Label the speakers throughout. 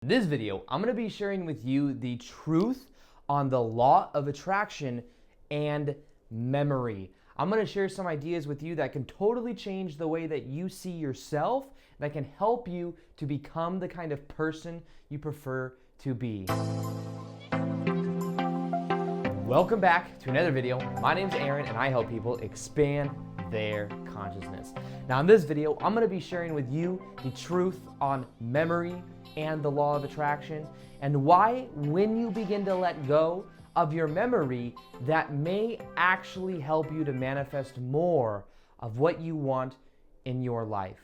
Speaker 1: this video, I'm going to be sharing with you the truth on the law of attraction and memory. I'm going to share some ideas with you that can totally change the way that you see yourself, that can help you to become the kind of person you prefer to be. Welcome back to another video. My name's Aaron and I help people expand their consciousness. Now in this video, I'm going to be sharing with you the truth on memory and the law of attraction, and why when you begin to let go of your memory, that may actually help you to manifest more of what you want in your life.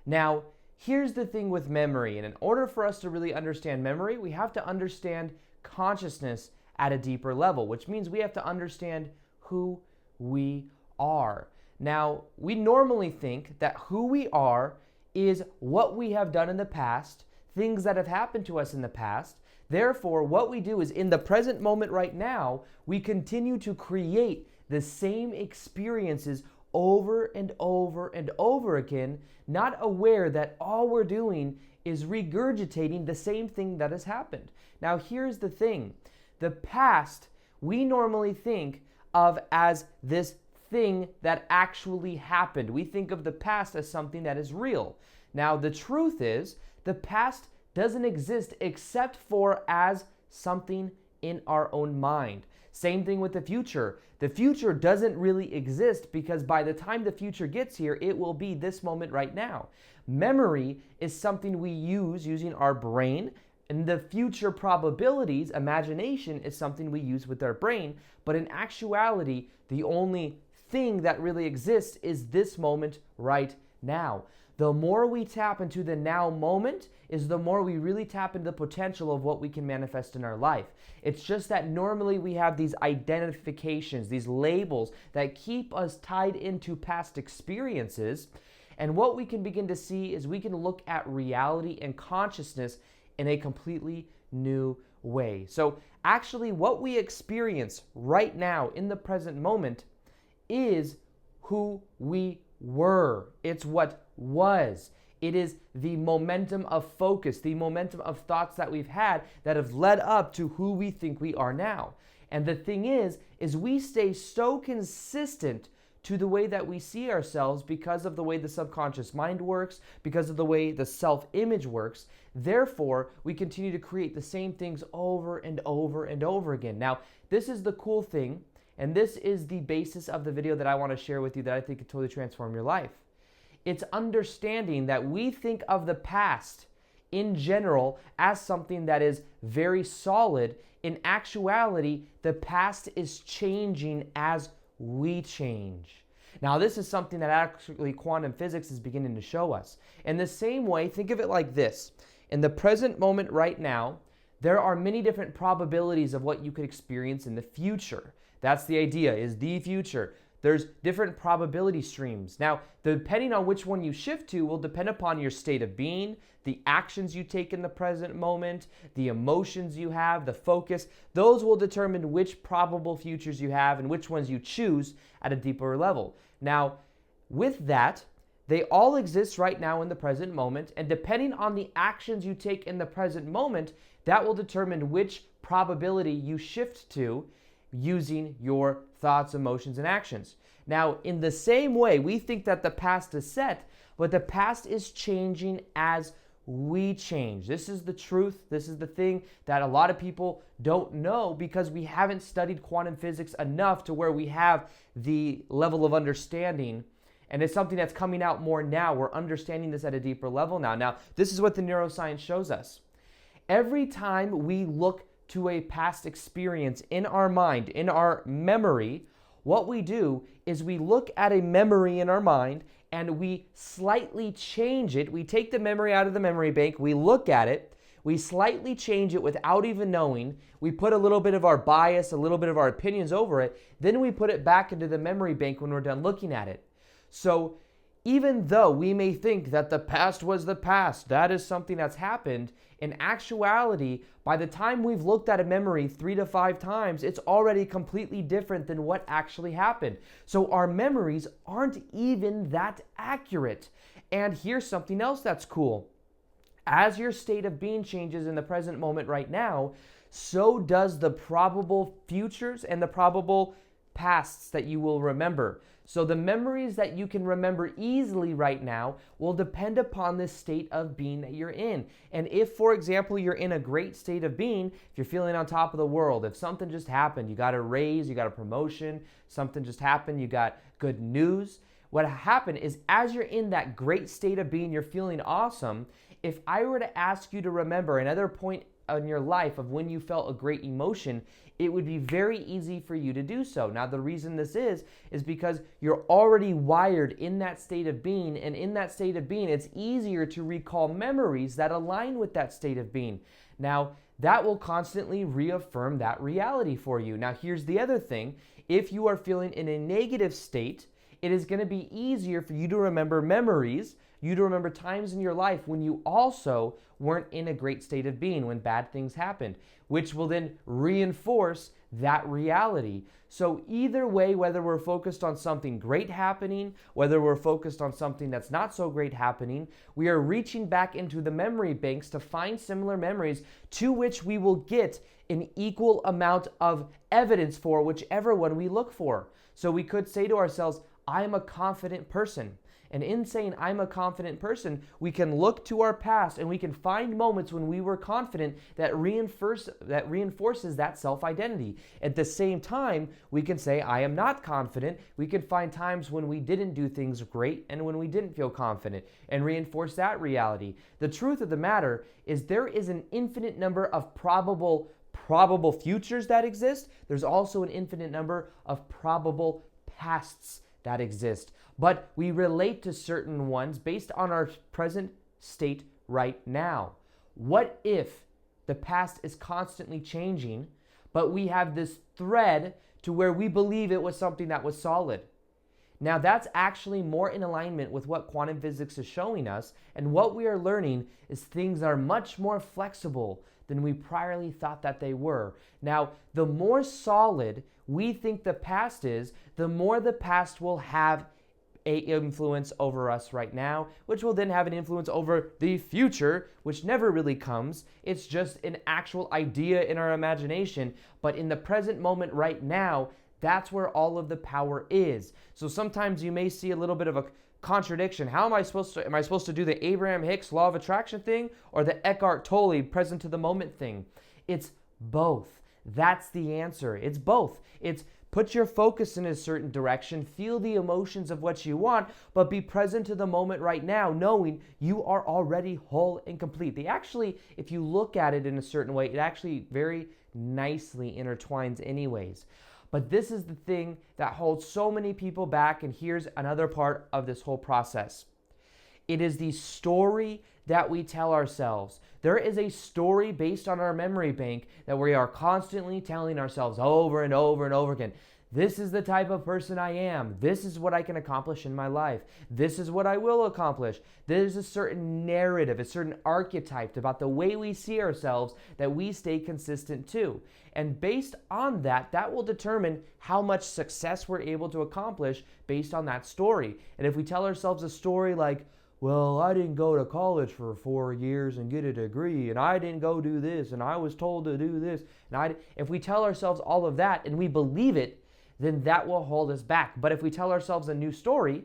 Speaker 1: Now, here's the thing with memory, and in order for us to really understand memory, we have to understand consciousness at a deeper level, which means we have to understand who we are. Now, we normally think that who we are is what we have done in the past, things that have happened to us in the past. Therefore, what we do is in the present moment right now, we continue to create the same experiences over and over and over again, not aware that all we're doing is regurgitating the same thing that has happened. Now, here's the thing. The past, we normally think of as this thing that actually happened. We think of the past as something that is real. Now, the truth is, the past doesn't exist except for as something in our own mind. Same thing with the future. The future doesn't really exist because by the time the future gets here, it will be this moment right now. Memory is something we use using our brain, and the future probabilities, imagination, is something we use with our brain. But in actuality, the only thing that really exists is this moment right now. The more we tap into the now moment is the more we really tap into the potential of what we can manifest in our life. It's just that normally we have these identifications, these labels that keep us tied into past experiences. And what we can begin to see is we can look at reality and consciousness in a completely new way. So actually what we experience right now in the present moment is who we were. It's what was. It is the momentum of focus, the momentum of thoughts that we've had that have led up to who we think we are now. And the thing is we stay so consistent to the way that we see ourselves because of the way the subconscious mind works, because of the way the self-image works. Therefore, we continue to create the same things over and over and over again. Now, this is the cool thing, and this is the basis of the video that I want to share with you that I think could totally transform your life. It's understanding that we think of the past in general as something that is very solid. In actuality, the past is changing as we change. Now, this is something that actually quantum physics is beginning to show us. In the same way, think of it like this. In the present moment right now, there are many different probabilities of what you could experience in the future. That's the idea, is the future. There's different probability streams. Now, depending on which one you shift to will depend upon your state of being, the actions you take in the present moment, the emotions you have, the focus. Those will determine which probable futures you have and which ones you choose at a deeper level. Now, with that, they all exist right now in the present moment, and depending on the actions you take in the present moment, that will determine which probability you shift to using your thoughts, emotions, and actions. Now, in the same way, we think that the past is set, but the past is changing as we change. This is the truth. This is the thing that a lot of people don't know because we haven't studied quantum physics enough to where we have the level of understanding. And it's something that's coming out more now. We're understanding this at a deeper level now. Now, this is what the neuroscience shows us. Every time we look to a past experience in our mind, in our memory, what we do is we look at a memory in our mind and we slightly change it. We take the memory out of the memory bank, we look at it, we slightly change it without even knowing. We put a little bit of our bias, a little bit of our opinions over it, then we put it back into the memory bank when we're done looking at it. So even though we may think that the past was the past, that is something that's happened, in actuality, by the time we've looked at a memory 3 to 5 times, it's already completely different than what actually happened. So our memories aren't even that accurate. And here's something else that's cool. As your state of being changes in the present moment right now, so does the probable futures and the probable pasts that you will remember. So the memories that you can remember easily right now will depend upon the state of being that you're in. And if, for example, you're in a great state of being, if you're feeling on top of the world, if something just happened, you got a raise, you got a promotion, something just happened, you got good news, what happened is as you're in that great state of being, you're feeling awesome. If I were to ask you to remember another point in your life of when you felt a great emotion, it would be very easy for you to do so. Now, the reason this is because you're already wired in that state of being, and in that state of being, it's easier to recall memories that align with that state of being. Now, that will constantly reaffirm that reality for you. Now, here's the other thing. If you are feeling in a negative state, it is going to be easier for you to remember memories, you to remember times in your life when you also weren't in a great state of being, when bad things happened, which will then reinforce that reality. So either way, whether we're focused on something great happening, whether we're focused on something that's not so great happening, we are reaching back into the memory banks to find similar memories to which we will get an equal amount of evidence for whichever one we look for. So we could say to ourselves, I'm a confident person. And in saying I'm a confident person, we can look to our past and we can find moments when we were confident that reinforces that self-identity. At the same time, we can say I am not confident. We can find times when we didn't do things great and when we didn't feel confident and reinforce that reality. The truth of the matter is there is an infinite number of probable futures that exist. There's also an infinite number of probable pasts that exist, but we relate to certain ones based on our present state right now. What if the past is constantly changing, but we have this thread to where we believe it was something that was solid? Now that's actually more in alignment with what quantum physics is showing us, and what we are learning is things are much more flexible than we priorly thought that they were. Now, the more solid we think the past is, the more the past will have an influence over us right now, which will then have an influence over the future, which never really comes. It's just an actual idea in our imagination. But in the present moment right now, that's where all of the power is. So sometimes you may see a little bit of a contradiction. How am I supposed to do the Abraham Hicks law of attraction thing or the Eckhart Tolle present to the moment thing? It's both. That's the answer. It's both. It's put your focus in a certain direction, feel the emotions of what you want, but be present to the moment right now, knowing you are already whole and complete. They actually, if you look at it in a certain way, it actually very nicely intertwines anyways. But this is the thing that holds so many people back, and here's another part of this whole process. It is the story that we tell ourselves. There is a story based on our memory bank that we are constantly telling ourselves over and over and over again. This is the type of person I am. This is what I can accomplish in my life. This is what I will accomplish. There's a certain narrative, a certain archetype about the way we see ourselves that we stay consistent to. And based on that, that will determine how much success we're able to accomplish based on that story. And if we tell ourselves a story like, well, I didn't go to college for 4 years and get a degree, and I didn't go do this, and I was told to do this, and if we tell ourselves all of that and we believe it, then that will hold us back. But if we tell ourselves a new story,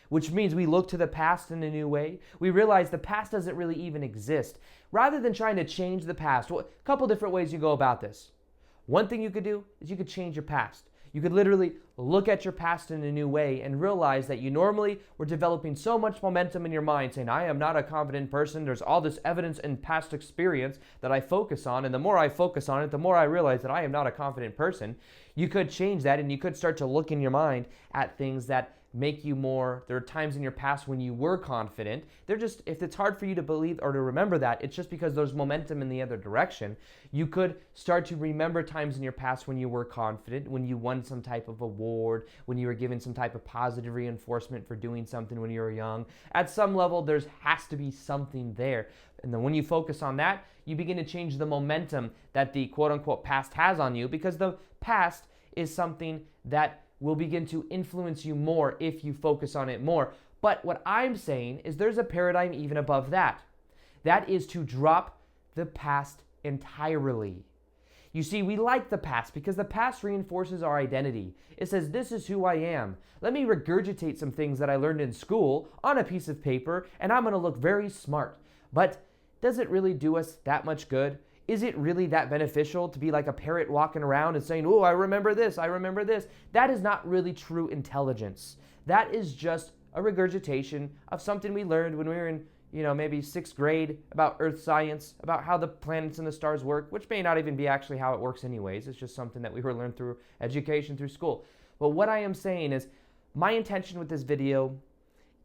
Speaker 1: which means we look to the past in a new way, we realize the past doesn't really even exist. Rather than trying to change the past, well, a couple different ways you go about this. One thing you could do is you could change your past. You could literally look at your past in a new way and realize that you normally were developing so much momentum in your mind saying, I am not a confident person. There's all this evidence and past experience that I focus on. And the more I focus on it, the more I realize that I am not a confident person. You could change that, and you could start to look in your mind at things that make you more. There are times in your past when you were confident. They're just, if it's hard for you to believe or to remember that, it's just because there's momentum in the other direction. You could start to remember times in your past when you were confident, when you won some type of award, when you were given some type of positive reinforcement for doing something when you were young. At some level, there has to be something there. And then when you focus on that, you begin to change the momentum that the quote-unquote past has on you, because the past is something that will begin to influence you more if you focus on it more. But what I'm saying is there's a paradigm even above that. That is to drop the past entirely. You see, we like the past because the past reinforces our identity. It says, this is who I am. Let me regurgitate some things that I learned in school on a piece of paper, and I'm going to look very smart. But does it really do us that much good? Is it really that beneficial to be like a parrot walking around and saying, oh, I remember this, I remember this? That is not really true intelligence. That is just a regurgitation of something we learned when we were in maybe 6th grade about earth science, about how the planets and the stars work, which may not even be actually how it works anyways. It's just something that we were learned through education, through school. But what I am saying is, my intention with this video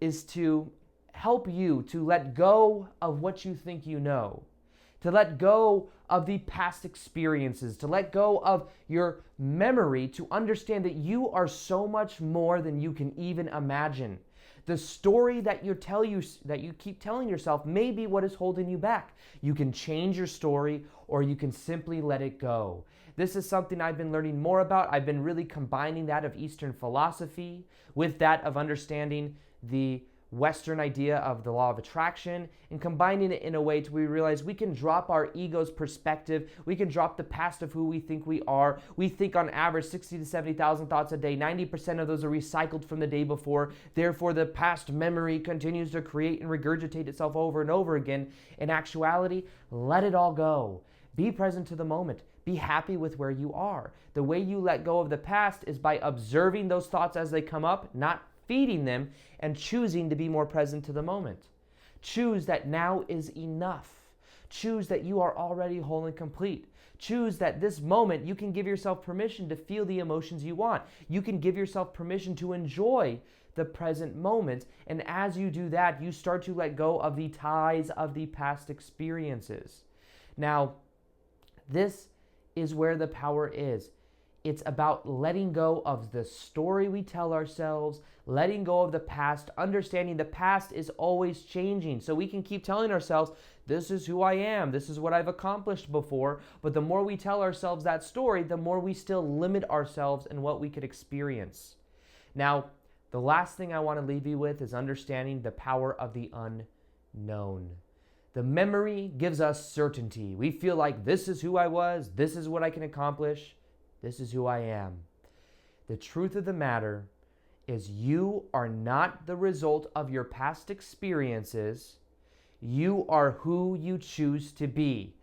Speaker 1: is to help you to let go of what you think you know, to let go of the past experiences, to let go of your memory, to understand that you are so much more than you can even imagine. The story that you keep telling yourself may be what is holding you back. You can change your story, or you can simply let it go. This is something I've been learning more about. I've been really combining that of Eastern philosophy with that of understanding the Western idea of the law of attraction, and combining it in a way to where we realize we can drop our ego's perspective. We can drop the past of who we think we are. We think on average 60 to 70,000 thoughts a day. 90% of those are recycled from the day before. Therefore, the past memory continues to create and regurgitate itself over and over again. In actuality, let it all go. Be present to the moment. Be happy with where you are. The way you let go of the past is by observing those thoughts as they come up, not feeding them, and choosing to be more present to the moment. Choose that now is enough. Choose that you are already whole and complete. Choose that this moment you can give yourself permission to feel the emotions you want. You can give yourself permission to enjoy the present moment. And as you do that, you start to let go of the ties of the past experiences. Now, this is where the power is. It's about letting go of the story we tell ourselves, letting go of the past, understanding the past is always changing. So we can keep telling ourselves, this is who I am, this is what I've accomplished before. But the more we tell ourselves that story, the more we still limit ourselves in what we could experience. Now, the last thing I want to leave you with is understanding the power of the unknown. The memory gives us certainty. We feel like this is who I was, this is what I can accomplish. This is who I am. The truth of the matter is you are not the result of your past experiences. You are who you choose to be.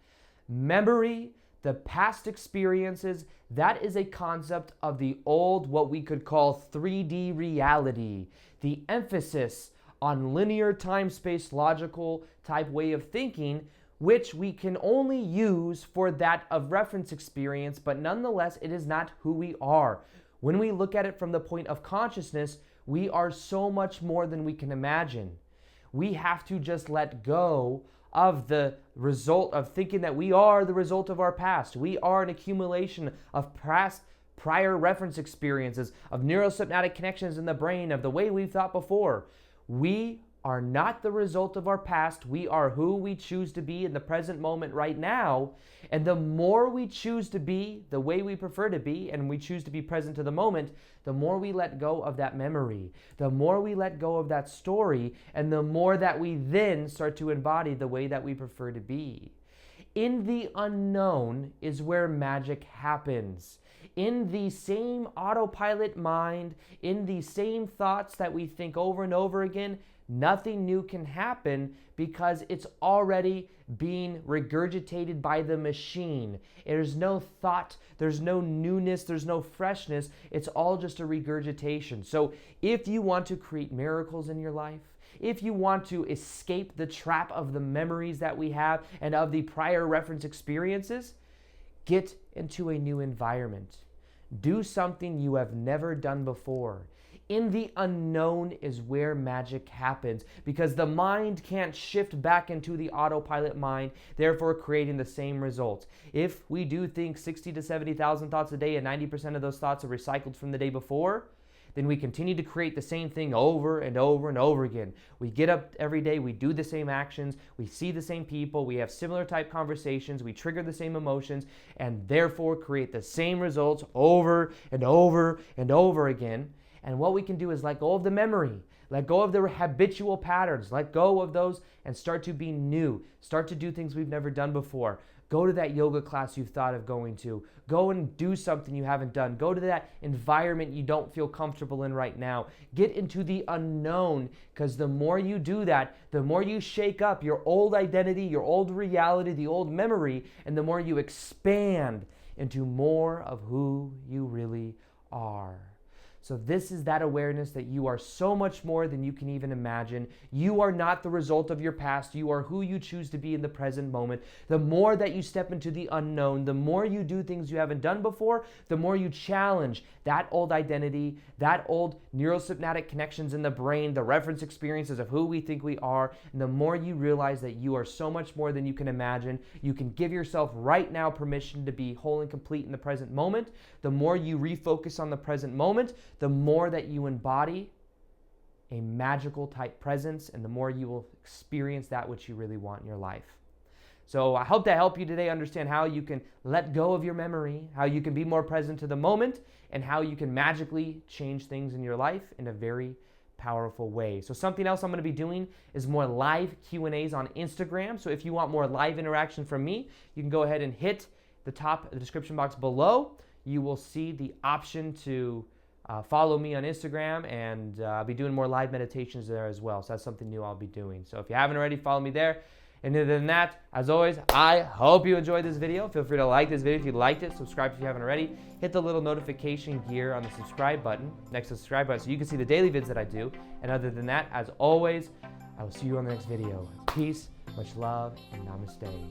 Speaker 1: Memory, the past experiences, that is a concept of the old, what we could call 3D reality. The emphasis on linear time-space logical type way of thinking, which we can only use for that of reference experience, but nonetheless, it is not who we are. When we look at it from the point of consciousness, we are so much more than we can imagine. We have to just let go of the result of thinking that we are the result of our past. We are an accumulation of prior reference experiences, of neurosynaptic connections in the brain, of the way we've thought before. We are not the result of our past. We are who we choose to be in the present moment right now. And the more we choose to be the way we prefer to be, and we choose to be present to the moment, the more we let go of that memory, the more we let go of that story, and the more that we then start to embody the way that we prefer to be. In the unknown is where magic happens. In the same autopilot mind, in the same thoughts that we think over and over again, nothing new can happen because it's already being regurgitated by the machine. There's no thought, there's no newness, there's no freshness. It's all just a regurgitation. So if you want to create miracles in your life, if you want to escape the trap of the memories that we have and of the prior reference experiences, get into a new environment. Do something you have never done before. In the unknown is where magic happens, because the mind can't shift back into the autopilot mind, therefore creating the same results. If we do think 60 to 70,000 thoughts a day and 90% of those thoughts are recycled from the day before, then we continue to create the same thing over and over and over again. We get up every day, we do the same actions, we see the same people, we have similar type conversations, we trigger the same emotions, and therefore create the same results over and over and over again. And what we can do is let go of the memory, Let go of the habitual patterns. Let go of those and start to be new. Start to do things we've never done before. Go to that yoga class you've thought of going to. Go and do something you haven't done. Go to that environment you don't feel comfortable in right now. Get into the unknown, because the more you do that, the more you shake up your old identity, your old reality, the old memory, and the more you expand into more of who you really are. So this is that awareness that you are so much more than you can even imagine. You are not the result of your past. You are who you choose to be in the present moment. The more that you step into the unknown, the more you do things you haven't done before, the more you challenge that old identity, that old neurosynaptic connections in the brain, the reference experiences of who we think we are, and the more you realize that you are so much more than you can imagine. You can give yourself right now permission to be whole and complete in the present moment. The more you refocus on the present moment, the more that you embody a magical type presence, and the more you will experience that which you really want in your life. So I hope that helped you today understand how you can let go of your memory, how you can be more present to the moment, and how you can magically change things in your life in a very powerful way. So something else I'm going to be doing is more live Q&As on Instagram. So if you want more live interaction from me, you can go ahead and hit the top of the description box below. You will see the option to follow me on Instagram, and I'll be doing more live meditations there as well. So that's something new I'll be doing. So if you haven't already, follow me there. And other than that, as always, I hope you enjoyed this video. Feel free to like this video if you liked it. Subscribe if you haven't already. Hit the little notification gear on the subscribe button, next to the subscribe button, so you can see the daily vids that I do. And other than that, as always, I will see you on the next video. Peace, much love, and namaste.